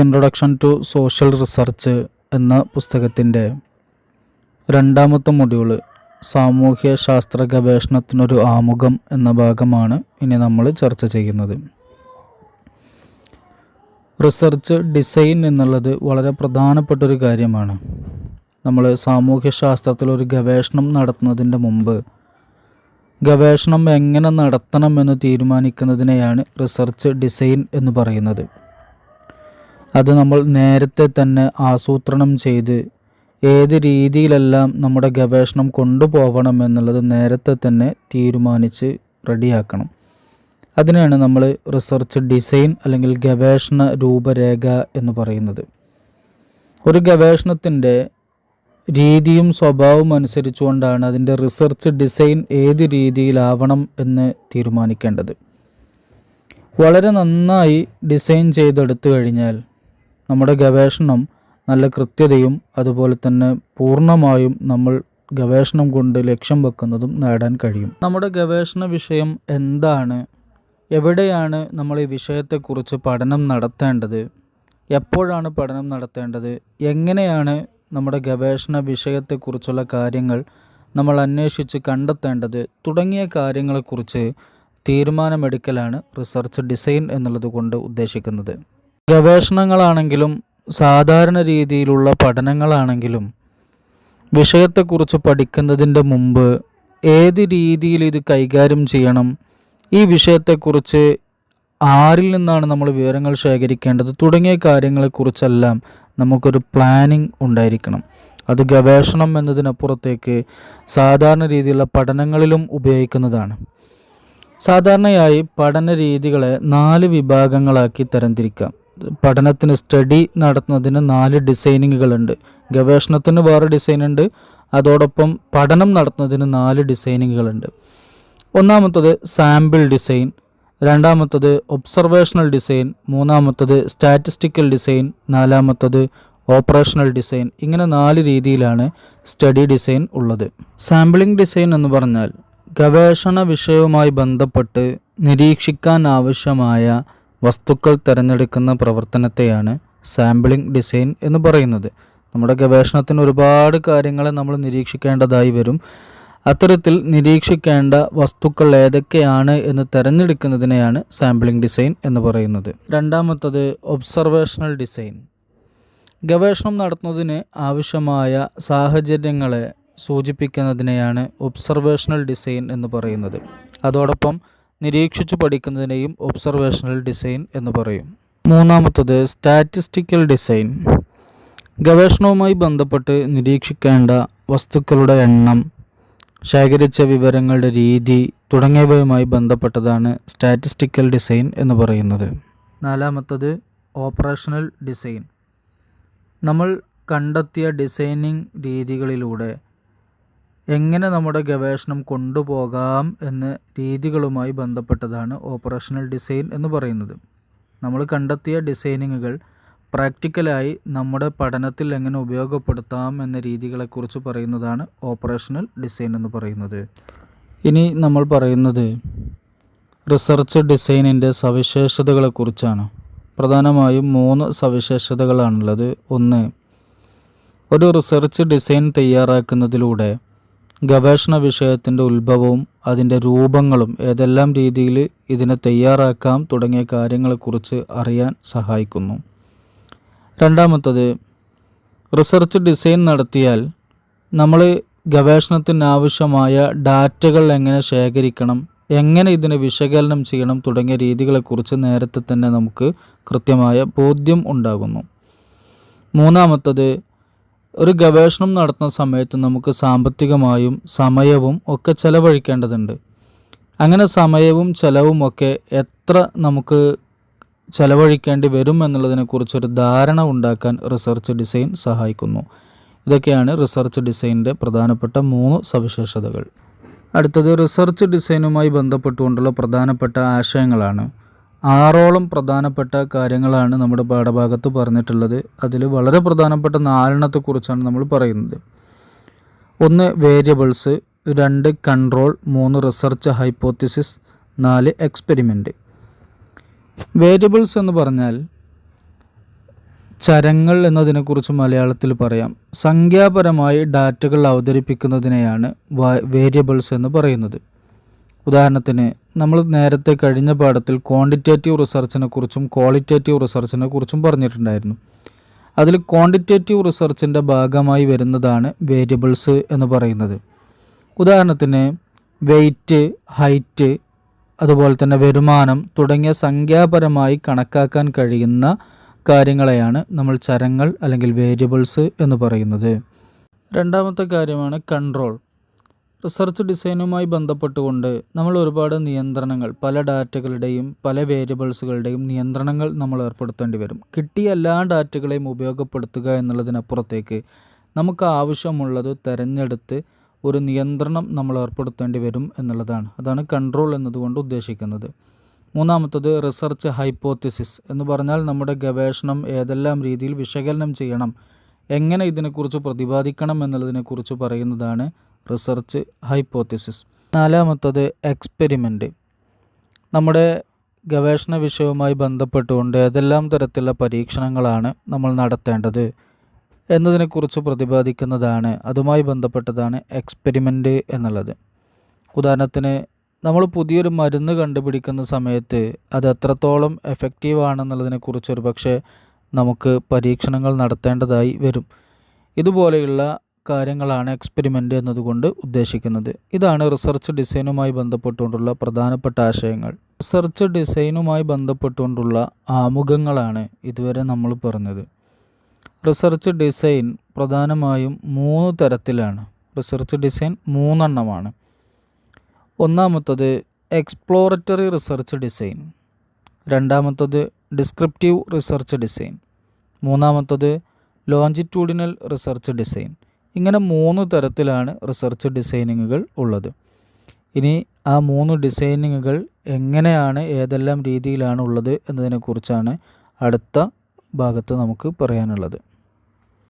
Introduction to social research എന്ന പുസ്തകത്തിൻ്റെ രണ്ടാമത്തെ മൊഡ്യൂള് സാമൂഹ്യ ശാസ്ത്ര ഗവേഷണത്തിനൊരു ആമുഖം എന്ന ഭാഗമാണ് ഇനി നമ്മൾ ചർച്ച ചെയ്യുന്നത്. റിസർച്ച് ഡിസൈൻ എന്നുള്ളത് വളരെ പ്രധാനപ്പെട്ടൊരു കാര്യമാണ്. നമ്മൾ സാമൂഹ്യ ശാസ്ത്രത്തിൽ ഒരു ഗവേഷണം നടത്തുന്നതിൻ്റെ മുമ്പ് ഗവേഷണം എങ്ങനെ നടത്തണമെന്ന് തീരുമാനിക്കുന്നതിനെയാണ് റിസർച്ച് ഡിസൈൻ എന്ന് പറയുന്നത്. അത് നമ്മൾ നേരത്തെ തന്നെ ആസൂത്രണം ചെയ്ത് ഏത് രീതിയിലെല്ലാം നമ്മുടെ ഗവേഷണം കൊണ്ടുപോകണം എന്നുള്ളത് നേരത്തെ തന്നെ തീരുമാനിച്ച് റെഡിയാക്കണം. അതിനാണ് നമ്മൾ റിസർച്ച് ഡിസൈൻ അല്ലെങ്കിൽ ഗവേഷണ രൂപരേഖ എന്ന് പറയുന്നത്. ഒരു ഗവേഷണത്തിൻ്റെ രീതിയും സ്വഭാവവും അനുസരിച്ചുകൊണ്ടാണ് അതിൻ്റെ റിസർച്ച് ഡിസൈൻ ഏത് രീതിയിലാവണം എന്ന് തീരുമാനിക്കേണ്ടത്. വളരെ നന്നായി ഡിസൈൻ ചെയ്തെടുത്തു കഴിഞ്ഞാൽ നമ്മുടെ ഗവേഷണം നല്ല കൃത്യതയും അതുപോലെ തന്നെ പൂർണ്ണമായും നമ്മൾ ഗവേഷണം കൊണ്ട് ലക്ഷ്യം വെക്കുന്നതും നേടാൻ കഴിയും. നമ്മുടെ ഗവേഷണ വിഷയം എന്താണ്, എവിടെയാണ് നമ്മൾ ഈ വിഷയത്തെക്കുറിച്ച് പഠനം നടത്തേണ്ടത്, എപ്പോഴാണ് പഠനം നടത്തേണ്ടത്, എങ്ങനെയാണ് നമ്മുടെ ഗവേഷണ വിഷയത്തെക്കുറിച്ചുള്ള കാര്യങ്ങൾ നമ്മൾ അന്വേഷിച്ച് കണ്ടെത്തേണ്ടത് തുടങ്ങിയ കാര്യങ്ങളെക്കുറിച്ച് തീരുമാനമെടുക്കലാണ് റിസർച്ച് ഡിസൈൻ എന്നുള്ളത് കൊണ്ട് ഉദ്ദേശിക്കുന്നത്. ഗവേഷണങ്ങളാണെങ്കിലും സാധാരണ രീതിയിലുള്ള പഠനങ്ങളാണെങ്കിലും വിഷയത്തെക്കുറിച്ച് പഠിക്കുന്നതിൻ്റെ മുമ്പ് ഏത് രീതിയിൽ ഇത് കൈകാര്യം ചെയ്യണം, ഈ വിഷയത്തെക്കുറിച്ച് ആരിൽ നിന്നാണ് നമ്മൾ വിവരങ്ങൾ ശേഖരിക്കേണ്ടത് തുടങ്ങിയ കാര്യങ്ങളെക്കുറിച്ചെല്ലാം നമുക്കൊരു പ്ലാനിങ് ഉണ്ടായിരിക്കണം. അത് ഗവേഷണം എന്നതിനപ്പുറത്തേക്ക് സാധാരണ രീതിയിലുള്ള പഠനങ്ങളിലും ഉപയോഗിക്കുന്നതാണ്. സാധാരണയായി പഠന രീതികളെ 4 വിഭാഗങ്ങളാക്കി തരംതിരിക്കാം. പഠനത്തിന് സ്റ്റഡി നടത്തുന്നതിന് 4 ഡിസൈനിങ്ങുകളുണ്ട്. ഗവേഷണത്തിന് വേറെ ഡിസൈനുണ്ട്, അതോടൊപ്പം പഠനം നടത്തുന്നതിന് 4 ഡിസൈനിങ്ങുകളുണ്ട്. ഒന്നാമത്തത് സാമ്പിൾ ഡിസൈൻ, രണ്ടാമത്തത് ഒബ്സർവേഷണൽ ഡിസൈൻ, മൂന്നാമത്തത് സ്റ്റാറ്റിസ്റ്റിക്കൽ ഡിസൈൻ, നാലാമത്തത് ഓപ്പറേഷണൽ ഡിസൈൻ. ഇങ്ങനെ 4 രീതിയിലാണ് സ്റ്റഡി ഡിസൈൻ ഉള്ളത്. സാമ്പിളിംഗ് ഡിസൈൻ എന്ന് പറഞ്ഞാൽ ഗവേഷണ വിഷയവുമായി ബന്ധപ്പെട്ട് നിരീക്ഷിക്കാൻ ആവശ്യമായ വസ്തുക്കൾ തിരഞ്ഞെടുക്കുന്ന പ്രവർത്തനത്തെയാണ് സാമ്പിളിംഗ് ഡിസൈൻ എന്ന് പറയുന്നത്. നമ്മുടെ ഗവേഷണത്തിന് ഒരുപാട് കാര്യങ്ങളെ നമ്മൾ നിരീക്ഷിക്കേണ്ടതായി വരും. അത്തരത്തിൽ നിരീക്ഷിക്കേണ്ട വസ്തുക്കൾ ഏതൊക്കെയാണ് എന്ന് തിരഞ്ഞെടുക്കുന്നതിനെയാണ് സാമ്പിളിംഗ് ഡിസൈൻ എന്ന് പറയുന്നത്. രണ്ടാമത്തത് ഒബ്സർവേഷണൽ ഡിസൈൻ. ഗവേഷണം നടത്തുന്നതിന് ആവശ്യമായ സാഹചര്യങ്ങളെ സൂചിപ്പിക്കുന്നതിനെയാണ് ഒബ്സർവേഷണൽ ഡിസൈൻ എന്ന് പറയുന്നത്. അതോടൊപ്പം നിരീക്ഷിച്ചു പഠിക്കുന്നതിനെയും ഒബ്സർവേഷണൽ ഡിസൈൻ എന്ന് പറയും. മൂന്നാമത്തത് സ്റ്റാറ്റിസ്റ്റിക്കൽ ഡിസൈൻ. ഗവേഷണവുമായി ബന്ധപ്പെട്ട് നിരീക്ഷിക്കേണ്ട വസ്തുക്കളുടെ എണ്ണം, ശേഖരിച്ച വിവരങ്ങളുടെ രീതി തുടങ്ങിയവയുമായി ബന്ധപ്പെട്ടതാണ് സ്റ്റാറ്റിസ്റ്റിക്കൽ ഡിസൈൻ എന്ന് പറയുന്നത്. നാലാമത്തത് ഓപ്പറേഷണൽ ഡിസൈൻ. നമ്മൾ കണ്ടെത്തിയ ഡിസൈനിങ് രീതികളിലൂടെ എങ്ങനെ നമ്മുടെ ഗവേഷണം കൊണ്ടുപോകാം എന്ന രീതികളുമായി ബന്ധപ്പെട്ടതാണ് ഓപ്പറേഷണൽ ഡിസൈൻ എന്ന് പറയുന്നത്. നമ്മൾ കണ്ടെത്തിയ ഡിസൈനിങ്ങുകൾ പ്രാക്ടിക്കലായി നമ്മുടെ പഠനത്തിൽ എങ്ങനെ ഉപയോഗപ്പെടുത്താം എന്ന രീതികളെക്കുറിച്ച് പറയുന്നതാണ് ഓപ്പറേഷണൽ ഡിസൈൻ എന്ന് പറയുന്നത്. ഇനി നമ്മൾ പറയുന്നത് റിസർച്ച് ഡിസൈനിൻ്റെ സവിശേഷതകളെക്കുറിച്ചാണ്. പ്രധാനമായും 3 സവിശേഷതകളാണുള്ളത്. ഒന്ന്, ഒരു റിസർച്ച് ഡിസൈൻ തയ്യാറാക്കുന്നതിലൂടെ ഗവേഷണ വിഷയത്തിൻ്റെ ഉത്ഭവവും അതിൻ്റെ രൂപങ്ങളും ഏതെല്ലാം രീതിയിൽ ഇതിനെ തയ്യാറാക്കാം തുടങ്ങിയ കാര്യങ്ങളെക്കുറിച്ച് അറിയാൻ സഹായിക്കുന്നു. രണ്ടാമത്തത്, റിസർച്ച് ഡിസൈൻ നടത്തിയാൽ നമ്മൾ ഗവേഷണത്തിനാവശ്യമായ ഡാറ്റകൾ എങ്ങനെ ശേഖരിക്കണം, എങ്ങനെ ഇതിനെ വിശകലനം ചെയ്യണം തുടങ്ങിയ രീതികളെക്കുറിച്ച് നേരത്തെ തന്നെ നമുക്ക് കൃത്യമായ ബോധ്യം ഉണ്ടാകുന്നു. മൂന്നാമത്തത്, ഒരു ഗവേഷണം നടത്തുന്ന സമയത്ത് നമുക്ക് സാമ്പത്തികമായും സമയവും ഒക്കെ ചെലവഴിക്കേണ്ടതുണ്ട്. അങ്ങനെ സമയവും ചെലവും ഒക്കെ എത്ര നമുക്ക് ചെലവഴിക്കേണ്ടി വരും എന്നുള്ളതിനെക്കുറിച്ചൊരു ധാരണ ഉണ്ടാക്കാൻ റിസർച്ച് ഡിസൈൻ സഹായിക്കുന്നു. ഇതൊക്കെയാണ് റിസർച്ച് ഡിസൈനിൻ്റെ പ്രധാനപ്പെട്ട 3 സവിശേഷതകൾ. അടുത്തത് റിസർച്ച് ഡിസൈനുമായി ബന്ധപ്പെട്ടുകൊണ്ടുള്ള പ്രധാനപ്പെട്ട ആശയങ്ങളാണ്. 6ഓളം പ്രധാനപ്പെട്ട കാര്യങ്ങളാണ് നമ്മുടെ പാഠഭാഗത്ത് പറഞ്ഞിട്ടുള്ളത്. അതിൽ വളരെ പ്രധാനപ്പെട്ട 4 നമ്മൾ പറയുന്നത്. 1 variables, 2 control, 3 research hypothesis, 4 experiment. Variables എന്ന് പറഞ്ഞാൽ ചരങ്ങൾ എന്നതിനെക്കുറിച്ച് മലയാളത്തിൽ പറയാം. സംഖ്യാപരമായി ഡാറ്റകൾ അവതരിപ്പിക്കുന്നതിനെയാണ് വേരിയബിൾസ് എന്ന് പറയുന്നത്. ഉദാഹരണത്തിന് നമ്മൾ നേരത്തെ കഴിഞ്ഞ പാഠത്തിൽ ക്വാണ്ടിറ്റേറ്റീവ് റിസർച്ചിനെ കുറിച്ചും ക്വാളിറ്റേറ്റീവ് റിസർച്ചിനെ കുറിച്ചും പറഞ്ഞിട്ടുണ്ടായിരുന്നു. അതിൽ ക്വാണ്ടിറ്റേറ്റീവ് റിസർച്ചിൻ്റെ ഭാഗമായി വരുന്നതാണ് വേരിയബിൾസ് എന്ന് പറയുന്നത്. ഉദാഹരണത്തിന് വെയ്റ്റ്, ഹൈറ്റ്, അതുപോലെ തന്നെ വരുമാനം തുടങ്ങിയ സംഖ്യാപരമായി കണക്കാക്കാൻ കഴിയുന്ന കാര്യങ്ങളെയാണ് നമ്മൾ ചരങ്ങൾ അല്ലെങ്കിൽ വേരിയബിൾസ് എന്ന് പറയുന്നത്. രണ്ടാമത്തെ കാര്യമാണ് കൺട്രോൾ. റിസർച്ച് ഡിസൈനുമായി ബന്ധപ്പെട്ടുകൊണ്ട് നമ്മൾ ഒരുപാട് നിയന്ത്രണങ്ങൾ, പല ഡാറ്റകളുടെയും പല വേരിയബിൾസുകളുടെയും നിയന്ത്രണങ്ങൾ നമ്മൾ ഏർപ്പെടുത്തേണ്ടി വരും. കിട്ടിയ എല്ലാ ഡാറ്റകളെയും ഉപയോഗപ്പെടുത്തുക എന്നുള്ളതിനപ്പുറത്തേക്ക് നമുക്ക് ആവശ്യമുള്ളത് തിരഞ്ഞെടുത്ത് ഒരു നിയന്ത്രണം നമ്മൾ ഏർപ്പെടുത്തേണ്ടി വരും എന്നുള്ളതാണ്. അതാണ് കൺട്രോൾ എന്നതുകൊണ്ട് ഉദ്ദേശിക്കുന്നത്. മൂന്നാമത്തത് റിസർച്ച് ഹൈപ്പോത്തിസിസ് എന്ന് പറഞ്ഞാൽ നമ്മുടെ ഗവേഷണം ഏതെല്ലാം രീതിയിൽ വിശകലനം ചെയ്യണം, എങ്ങനെ ഇതിനെക്കുറിച്ച് പ്രതിപാദിക്കണം എന്നുള്ളതിനെക്കുറിച്ച് പറയുന്നതാണ് റിസർച്ച് ഹൈപ്പോത്തിസിസ്. നാലാമത്തത് എക്സ്പെരിമെൻ്റ്. നമ്മുടെ ഗവേഷണ വിഷയവുമായി ബന്ധപ്പെട്ടുകൊണ്ട് ഏതെല്ലാം തരത്തിലുള്ള പരീക്ഷണങ്ങളാണ് നമ്മൾ നടത്തേണ്ടത് എന്നതിനെക്കുറിച്ച് പ്രതിപാദിക്കുന്നതാണ്, അതുമായി ബന്ധപ്പെട്ടതാണ് എക്സ്പെരിമെൻ്റ് എന്നുള്ളത്. ഉദാഹരണത്തിന് നമ്മൾ പുതിയൊരു മരുന്ന് കണ്ടുപിടിക്കുന്ന സമയത്ത് അത് എത്രത്തോളം എഫക്റ്റീവ് ആണെന്നുള്ളതിനെക്കുറിച്ച് ഒരു പക്ഷേ നമുക്ക് പരീക്ഷണങ്ങൾ നടത്തേണ്ടതായി വരും. ഇതുപോലെയുള്ള കാര്യങ്ങളാണ് എക്സ്പെരിമെൻ്റ് എന്നതുകൊണ്ട് ഉദ്ദേശിക്കുന്നത്. ഇതാണ് റിസർച്ച് ഡിസൈനുമായി ബന്ധപ്പെട്ടുകൊണ്ടുള്ള പ്രധാനപ്പെട്ട ആശയങ്ങൾ. റിസർച്ച് ഡിസൈനുമായി ബന്ധപ്പെട്ടുകൊണ്ടുള്ള ആമുഖങ്ങളാണ് ഇതുവരെ നമ്മൾ പറഞ്ഞത്. റിസർച്ച് ഡിസൈൻ പ്രധാനമായും 3 തരത്തിലാണ്. റിസർച്ച് ഡിസൈൻ 3 എണ്ണമാണ്. ഒന്നാമത്തത് എക്സ്പ്ലോററ്ററി റിസർച്ച് ഡിസൈൻ, രണ്ടാമത്തത് ഡിസ്ക്രിപ്റ്റീവ് റിസർച്ച് ഡിസൈൻ, മൂന്നാമത്തത് ലോഞ്ചിറ്റ്യൂഡിനൽ റിസർച്ച് ഡിസൈൻ. ഇങ്ങനെ 3 തരത്തിലാണ് റിസർച്ച് ഡിസൈനിങ്ങുകൾ ഉള്ളത്. ഇനി ആ 3 ഡിസൈനിങ്ങുകൾ എങ്ങനെയാണ്, ഏതെല്ലാം രീതിയിലാണ് ഉള്ളത് എന്നതിനെക്കുറിച്ചാണ് അടുത്ത ഭാഗത്ത് നമുക്ക് പറയാനുള്ളത്.